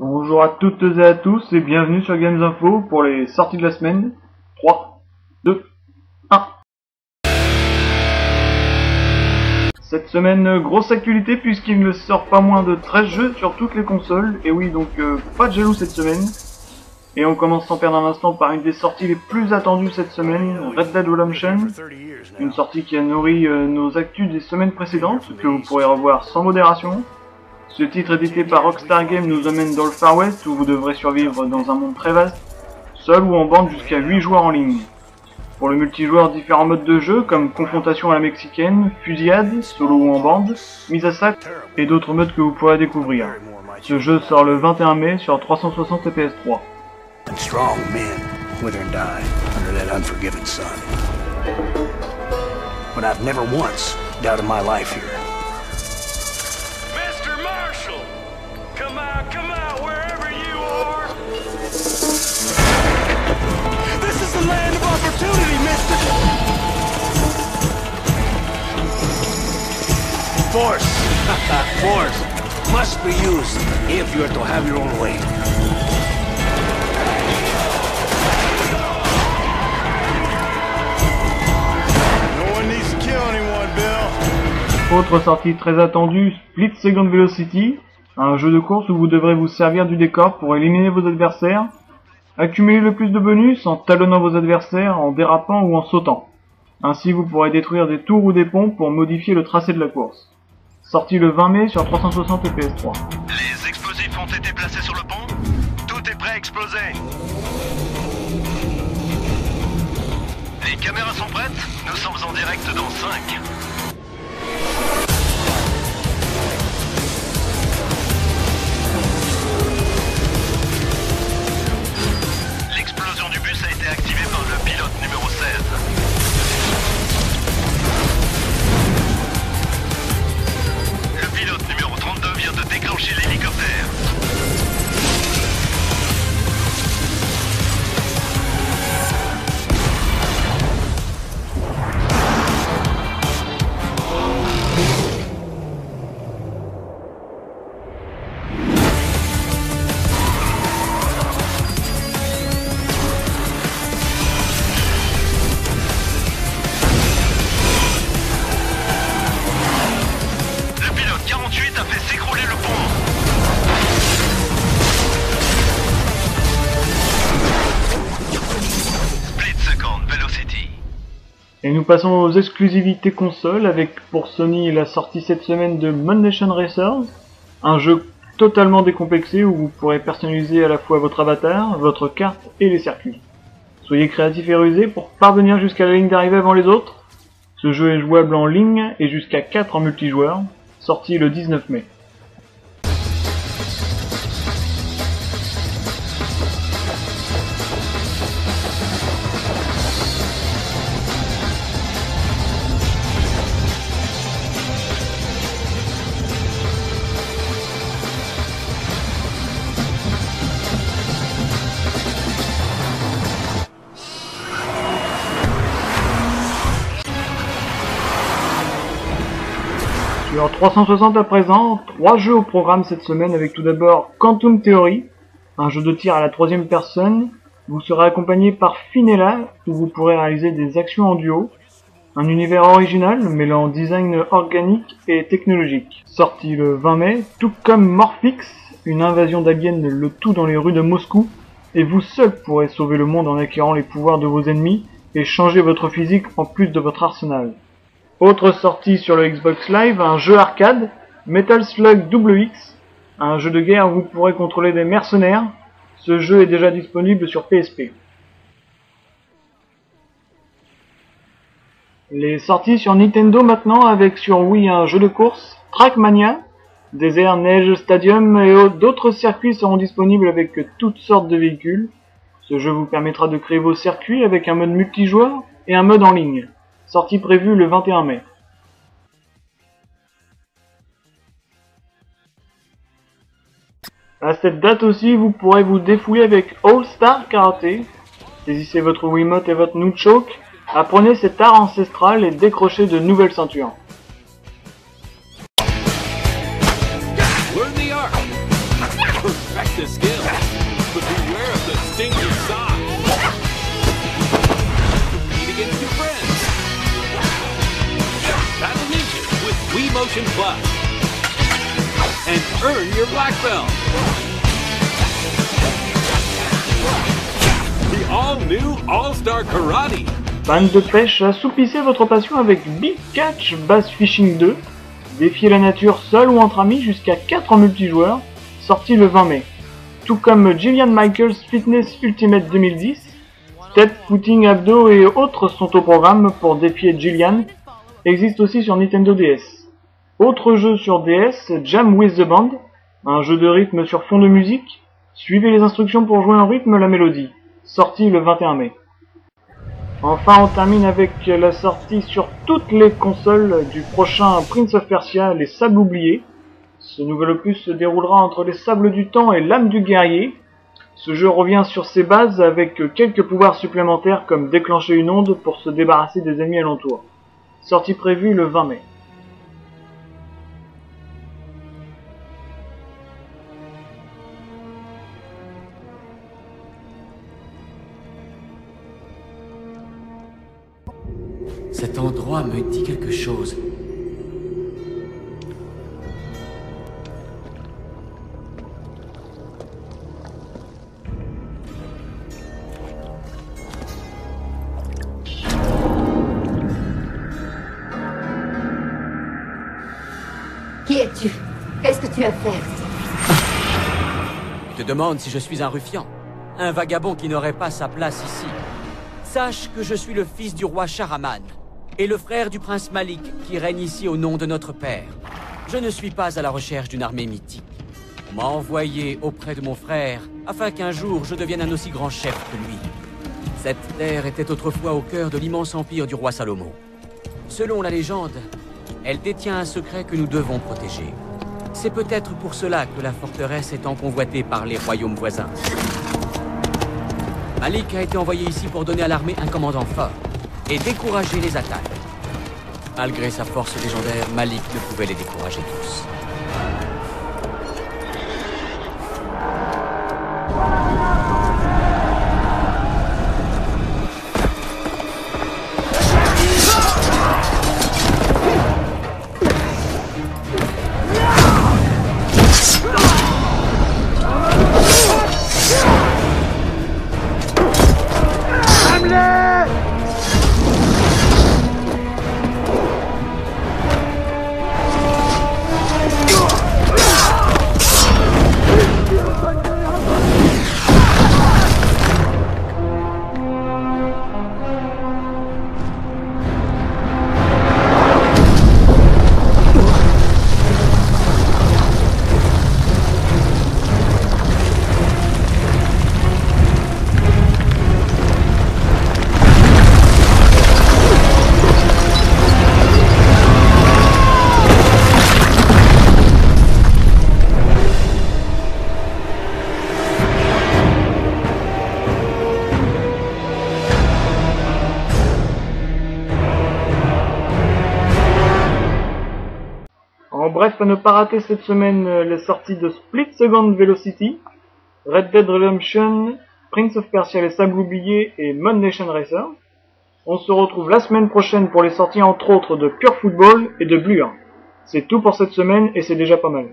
Bonjour à toutes et à tous et bienvenue sur Games Info pour les sorties de la semaine. 3, 2, 1. Cette semaine, grosse actualité puisqu'il ne sort pas moins de 13 jeux sur toutes les consoles. Et oui, donc pas de jaloux cette semaine. Et on commence sans perdre un instant par une des sorties les plus attendues cette semaine, Red Dead Redemption. Une sortie qui a nourri nos actus des semaines précédentes, que vous pourrez revoir sans modération. Ce titre édité par Rockstar Games nous emmène dans le Far West où vous devrez survivre dans un monde très vaste, seul ou en bande jusqu'à 8 joueurs en ligne. Pour le multijoueur, différents modes de jeu comme confrontation à la mexicaine, fusillade, solo ou en bande, mise à sac et d'autres modes que vous pourrez découvrir. Ce jeu sort le 21 mai sur 360 et PS3. Strong men wither and die under that unforgiving sun. But I've never once doubted my life here. Mr. Marshall! Come out, wherever you are! This is the land of opportunity, mister! Force! Force must be used if you are to have your own way. Autre sortie très attendue, Split Second Velocity, un jeu de course où vous devrez vous servir du décor pour éliminer vos adversaires, accumuler le plus de bonus en talonnant vos adversaires, en dérapant ou en sautant. Ainsi vous pourrez détruire des tours ou des ponts pour modifier le tracé de la course. Sorti le 20 mai sur 360 et PS3. Les explosifs ont été placés sur le pont. Tout est prêt à exploser. Les caméras sont prêtes. Nous sommes en direct dans 5. L'explosion du bus a été activée par le pilote numéro 16. Le pilote numéro 32 vient de déclencher l'hélicoptère. A fait s'écrouler le pont. Split Second Velocity. Et nous passons aux exclusivités console avec pour Sony la sortie cette semaine de Mod Nation Racers, un jeu totalement décomplexé où vous pourrez personnaliser à la fois votre avatar, votre carte et les circuits. Soyez créatifs et rusés pour parvenir jusqu'à la ligne d'arrivée avant les autres. Ce jeu est jouable en ligne et jusqu'à 4 en multijoueur, sorti le 19 mai. Sur 360 à présent, 3 jeux au programme cette semaine avec tout d'abord Quantum Theory, un jeu de tir à la 3e personne. Vous serez accompagné par Finella où vous pourrez réaliser des actions en duo. Un univers original mêlant design organique et technologique. Sorti le 20 mai, tout comme Morphix, une invasion d'aliens, le tout dans les rues de Moscou. Et vous seul pourrez sauver le monde en acquérant les pouvoirs de vos ennemis et changer votre physique en plus de votre arsenal. Autre sortie sur le Xbox Live, un jeu arcade, Metal Slug WX, un jeu de guerre où vous pourrez contrôler des mercenaires. Ce jeu est déjà disponible sur PSP. Les sorties sur Nintendo maintenant avec sur Wii un jeu de course, Trackmania, Désert, Neige, Stadium et d'autres circuits seront disponibles avec toutes sortes de véhicules. Ce jeu vous permettra de créer vos circuits avec un mode multijoueur et un mode en ligne. Sortie prévue le 21 mai. À cette date aussi, vous pourrez vous défouler avec All Star Karate. Saisissez votre Wiimote et votre Nunchuk, apprenez cet art ancestral et décrochez de nouvelles ceintures. Learn the art. Perfect this class. And earn your black belt. The all-new All-Star Karate. Fans de pêche, assoupissez votre passion avec Big Catch Bass Fishing 2. Défiez la nature seul ou entre amis jusqu'à 4 multijoueurs, sorti le 20 mai. Tout comme Jillian Michaels Fitness Ultimate 2010, Step, Footing, Abdo et autres sont au programme pour défier Jillian, existe aussi sur Nintendo DS. Autre jeu sur DS, Jam with the Band, un jeu de rythme sur fond de musique. Suivez les instructions pour jouer en rythme la mélodie, sorti le 21 mai. Enfin, on termine avec la sortie sur toutes les consoles du prochain Prince of Persia, Les Sables Oubliés. Ce nouvel opus se déroulera entre les Sables du Temps et l'Âme du Guerrier. Ce jeu revient sur ses bases avec quelques pouvoirs supplémentaires comme déclencher une onde pour se débarrasser des ennemis alentours. Sortie prévue le 20 mai. Cet endroit me dit quelque chose. Qui es-tu? Qu'est-ce que tu as fait? Tu te demandes si je suis un ruffian, un vagabond qui n'aurait pas sa place ici. Sache que je suis le fils du roi Shahraman et le frère du prince Malik qui règne ici au nom de notre père. Je ne suis pas à la recherche d'une armée mythique. On m'a envoyé auprès de mon frère afin qu'un jour je devienne un aussi grand chef que lui. Cette terre était autrefois au cœur de l'immense empire du roi Salomon. Selon la légende, elle détient un secret que nous devons protéger. C'est peut-être pour cela que la forteresse est tant convoitée par les royaumes voisins. Malik a été envoyé ici pour donner à l'armée un commandant fort et décourager les attaques. Malgré sa force légendaire, Malik ne pouvait les décourager tous. En bref, à ne pas rater cette semaine les sorties de Split Second Velocity, Red Dead Redemption, Prince of Persia Les Sables Oubliés et Mod Nation Racer. On se retrouve la semaine prochaine pour les sorties entre autres de Pure Football et de Blur. C'est tout pour cette semaine et c'est déjà pas mal.